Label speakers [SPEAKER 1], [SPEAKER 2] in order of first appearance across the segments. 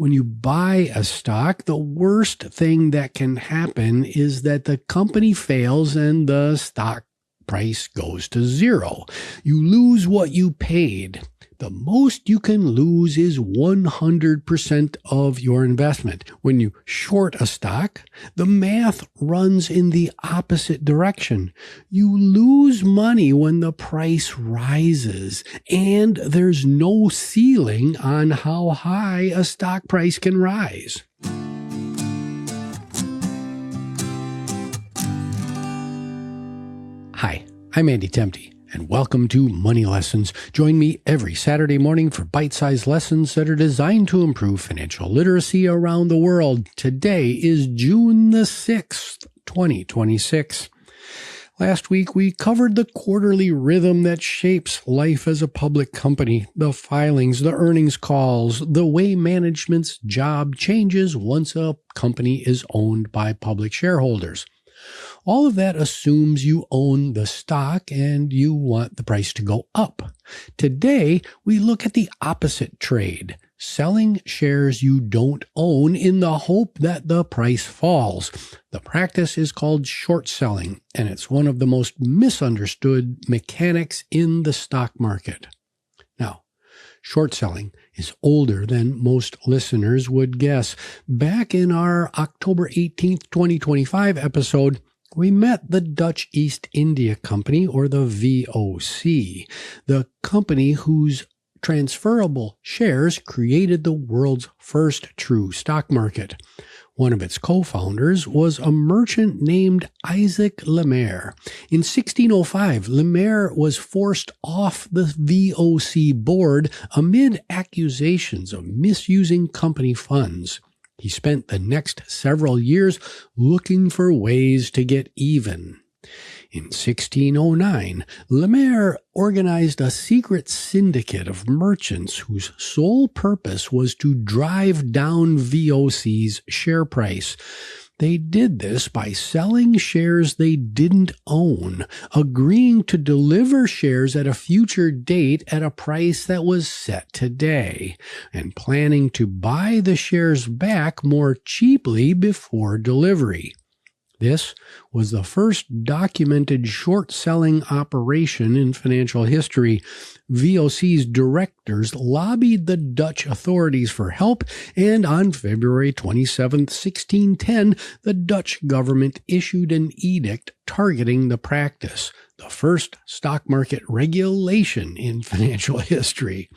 [SPEAKER 1] When you buy a stock, the worst thing that can happen is that the company fails and the stock price goes to zero. You lose what you paid. The most you can lose is 100% of your investment. When you short a stock, the math runs in the opposite direction. You lose money when the price rises, and there's no ceiling on how high a stock price can rise. Hi, I'm Andy Temte, and welcome to Money Lessons. Join me every Saturday morning for bite-sized lessons that are designed to improve financial literacy around the world. Today is June the 6th, 2026. Last week, we covered the quarterly rhythm that shapes life as a public company, the filings, the earnings calls, the way management's job changes once a company is owned by public shareholders. All of that assumes you own the stock and you want the price to go up. Today, we look at the opposite trade, selling shares you don't own in the hope that the price falls. The practice is called short selling, and it's one of the most misunderstood mechanics in the stock market. Now, short selling is older than most listeners would guess. Back in our October 18th, 2025 episode, we met the Dutch East India Company, or the VOC, the company whose transferable shares created the world's first true stock market. One of its co-founders was a merchant named Isaac Le Maire. In 1605, Le Maire was forced off the VOC board amid accusations of misusing company funds. He spent the next several years looking for ways to get even. In 1609, Le Maire organized a secret syndicate of merchants whose sole purpose was to drive down VOC's share price. They did this by selling shares they didn't own, agreeing to deliver shares at a future date at a price that was set today, and planning to buy the shares back more cheaply before delivery. This was the first documented short-selling operation in financial history. VOC's directors lobbied the Dutch authorities for help, and on February 27, 1610, the Dutch government issued an edict targeting the practice, the first stock market regulation in financial history.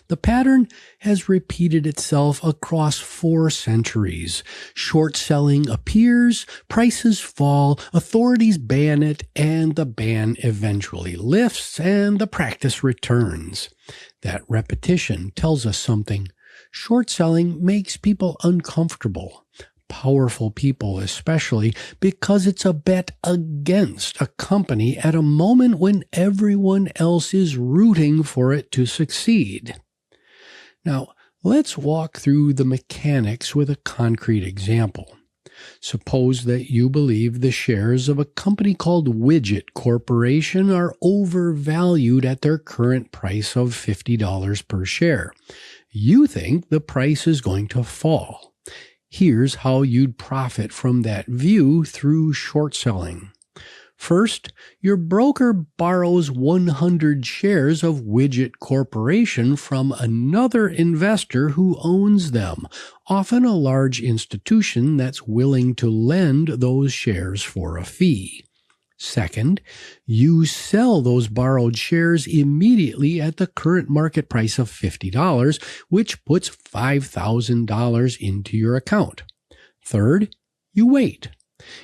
[SPEAKER 1] The pattern has repeated itself across 4 centuries. Short selling appears, prices fall, authorities ban it, and the ban eventually lifts, and the practice returns. That repetition tells us something. Short selling makes people uncomfortable. Powerful people especially, because it's a bet against a company at a moment when everyone else is rooting for it to succeed. Now, let's walk through the mechanics with a concrete example. Suppose that you believe the shares of a company called Widget Corporation are overvalued at their current price of $50 per share. You think the price is going to fall. Here's how you'd profit from that view through short selling. First, your broker borrows 100 shares of Widget Corporation from another investor who owns them, often a large institution that's willing to lend those shares for a fee. Second, you sell those borrowed shares immediately at the current market price of $50, which puts $5,000 into your account. Third, you wait.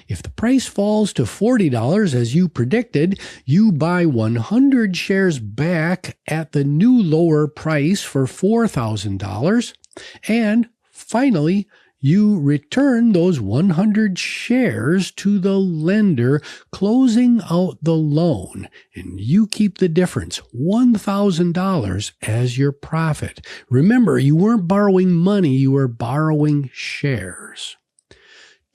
[SPEAKER 1] If the price falls to $40 as you predicted, you buy 100 shares back at the new lower price for $4,000. And finally, you return those 100 shares to the lender, closing out the loan, and you keep the difference, $1,000, as your profit. Remember, you weren't borrowing money, you were borrowing shares.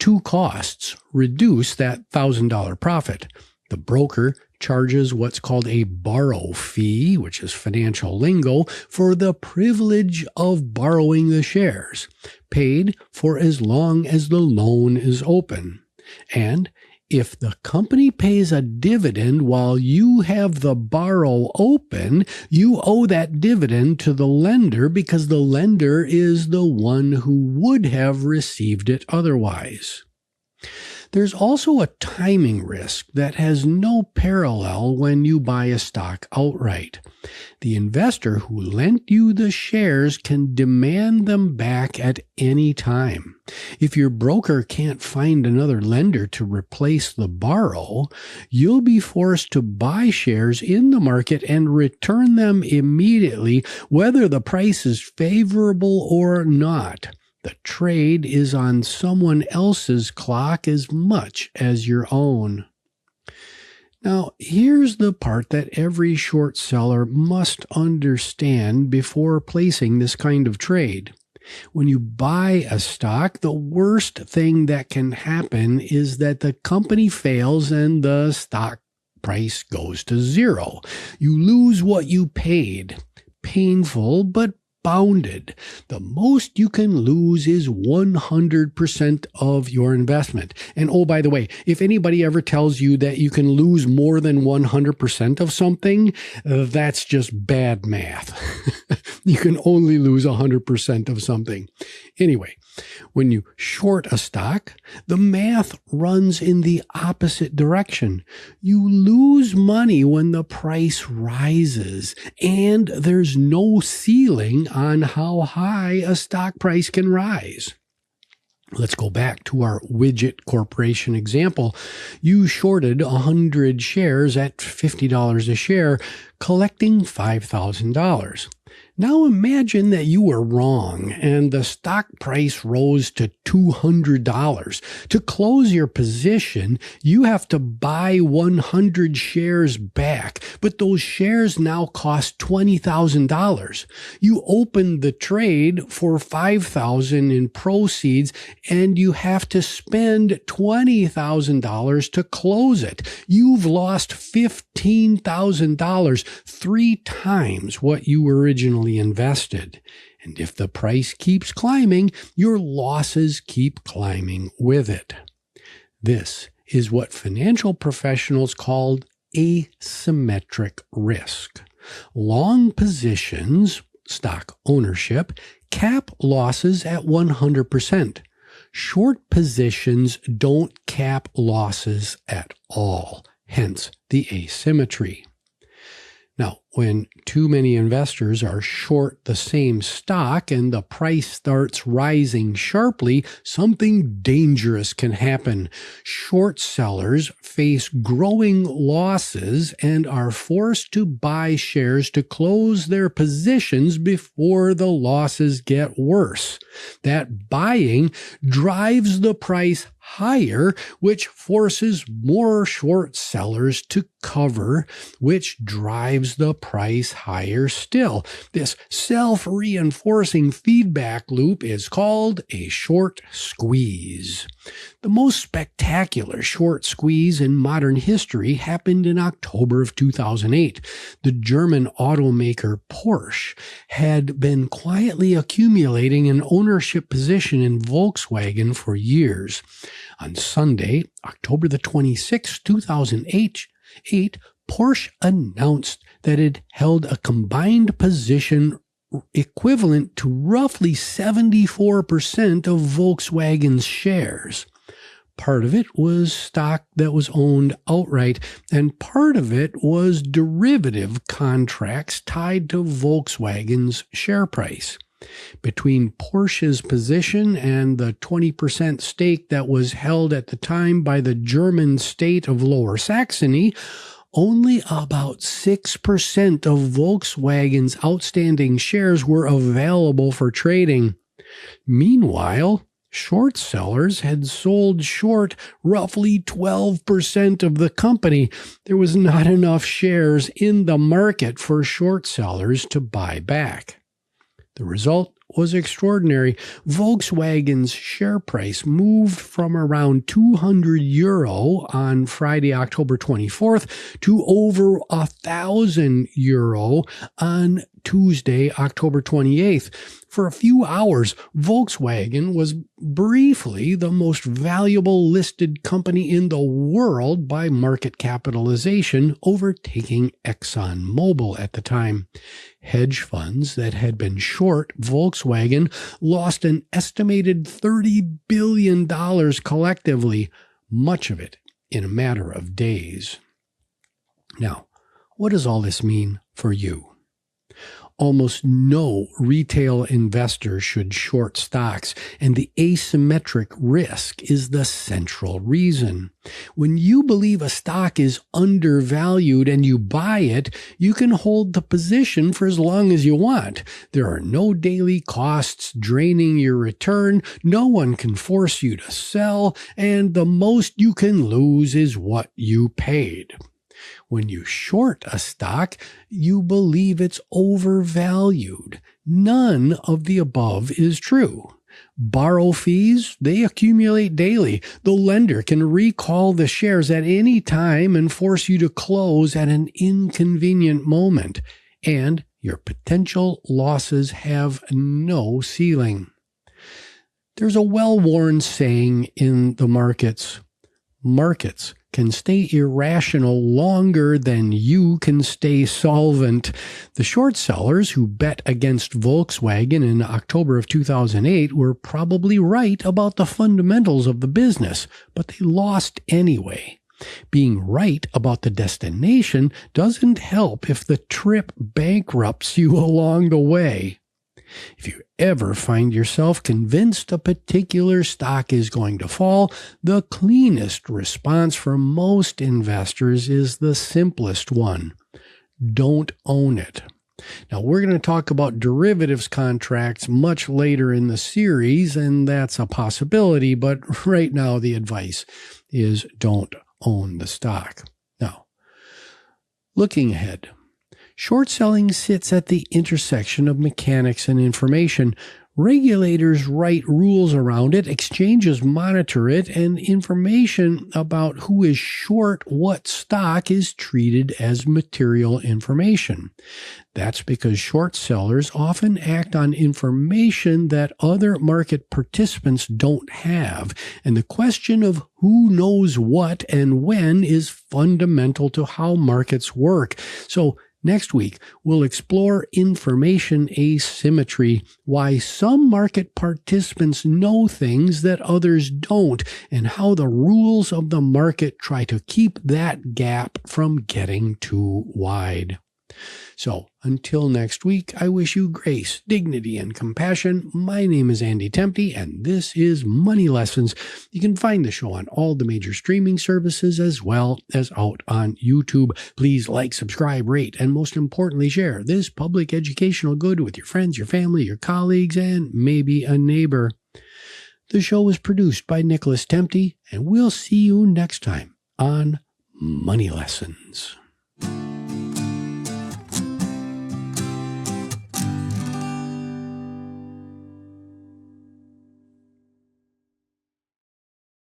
[SPEAKER 1] 2 costs reduce that $1,000 profit. The broker charges what's called a borrow fee, which is financial lingo, for the privilege of borrowing the shares, paid for as long as the loan is open. And if the company pays a dividend while you have the borrow open, you owe that dividend to the lender because the lender is the one who would have received it otherwise. There's also a timing risk that has no parallel when you buy a stock outright. The investor who lent you the shares can demand them back at any time. If your broker can't find another lender to replace the borrow, you'll be forced to buy shares in the market and return them immediately, whether the price is favorable or not. The trade is on someone else's clock as much as your own. Now, here's the part that every short seller must understand before placing this kind of trade. When you buy a stock, the worst thing that can happen is that the company fails and the stock price goes to zero. You lose what you paid. Painful, but bounded. The most you can lose is 100% of your investment. And oh, by the way, if anybody ever tells you that you can lose more than 100% of something, that's just bad math. You can only lose 100% of something. Anyway, when you short a stock, the math runs in the opposite direction. You lose money when the price rises, and there's no ceiling on how high a stock price can rise. Let's go back to our Widget Corporation example. You shorted 100 shares at $50 a share, collecting $5,000. Now imagine that you were wrong and the stock price rose to $200. To close your position, you have to buy 100 shares back, but those shares now cost $20,000. You opened the trade for $5,000 in proceeds and you have to spend $20,000 to close it. You've lost $15,000, 3 times what you originally invested. And if the price keeps climbing, your losses keep climbing with it. This is what financial professionals call asymmetric risk. Long positions, stock ownership, cap losses at 100%. Short positions don't cap losses at all, hence the asymmetry. Now, when too many investors are short the same stock and the price starts rising sharply, something dangerous can happen. Short sellers face growing losses and are forced to buy shares to close their positions before the losses get worse. That buying drives the price higher, which forces more short sellers to cover, which drives the price higher still. This self-reinforcing feedback loop is called a short squeeze. The most spectacular short squeeze in modern history happened in October of 2008. The German automaker Porsche had been quietly accumulating an ownership position in Volkswagen for years. On Sunday, October the 26th, 2008, Porsche announced that it held a combined position equivalent to roughly 74% of Volkswagen's shares. Part of it was stock that was owned outright, and part of it was derivative contracts tied to Volkswagen's share price. Between Porsche's position and the 20% stake that was held at the time by the German state of Lower Saxony, only about 6% of Volkswagen's outstanding shares were available for trading. Meanwhile, short sellers had sold short roughly 12% of the company. There was not enough shares in the market for short sellers to buy back. The result was extraordinary. Volkswagen's share price moved from around €200 on Friday, October 24th, to over €1,000 on Tuesday, October 28th. For a few hours, Volkswagen was briefly the most valuable listed company in the world by market capitalization, overtaking ExxonMobil at the time. Hedge funds that had been short Volkswagen lost an estimated $30 billion collectively, much of it in a matter of days. Now, what does all this mean for you? Almost no retail investor should short stocks, and the asymmetric risk is the central reason. When you believe a stock is undervalued and you buy it, you can hold the position for as long as you want. There are no daily costs draining your return, no one can force you to sell, and the most you can lose is what you paid. When you short a stock, you believe it's overvalued. None of the above is true. Borrow fees, they accumulate daily. The lender can recall the shares at any time and force you to close at an inconvenient moment. And your potential losses have no ceiling. There's a well-worn saying in the markets can stay irrational longer than you can stay solvent. The short sellers who bet against Volkswagen in October of 2008 were probably right about the fundamentals of the business, but they lost anyway. Being right about the destination doesn't help if the trip bankrupts you along the way. If you ever find yourself convinced a particular stock is going to fall, the cleanest response for most investors is the simplest one. Don't own it. Now, we're going to talk about derivatives contracts much later in the series, and that's a possibility, but right now the advice is don't own the stock. Now, looking ahead. Short selling sits at the intersection of mechanics and information. Regulators write rules around it, exchanges monitor it, and information about who is short what stock is treated as material information. That's because short sellers often act on information that other market participants don't have, and the question of who knows what and when is fundamental to how markets work. So, next week, we'll explore information asymmetry, why some market participants know things that others don't, and how the rules of the market try to keep that gap from getting too wide. So, until next week, I wish you grace, dignity, and compassion. My name is Andy Temte, and this is Money Lessons. You can find the show on all the major streaming services as well as out on YouTube. Please like, subscribe, rate, and most importantly, share this public educational good with your friends, your family, your colleagues, and maybe a neighbor. The show is produced by Nicholas Temte, and we'll see you next time on Money Lessons.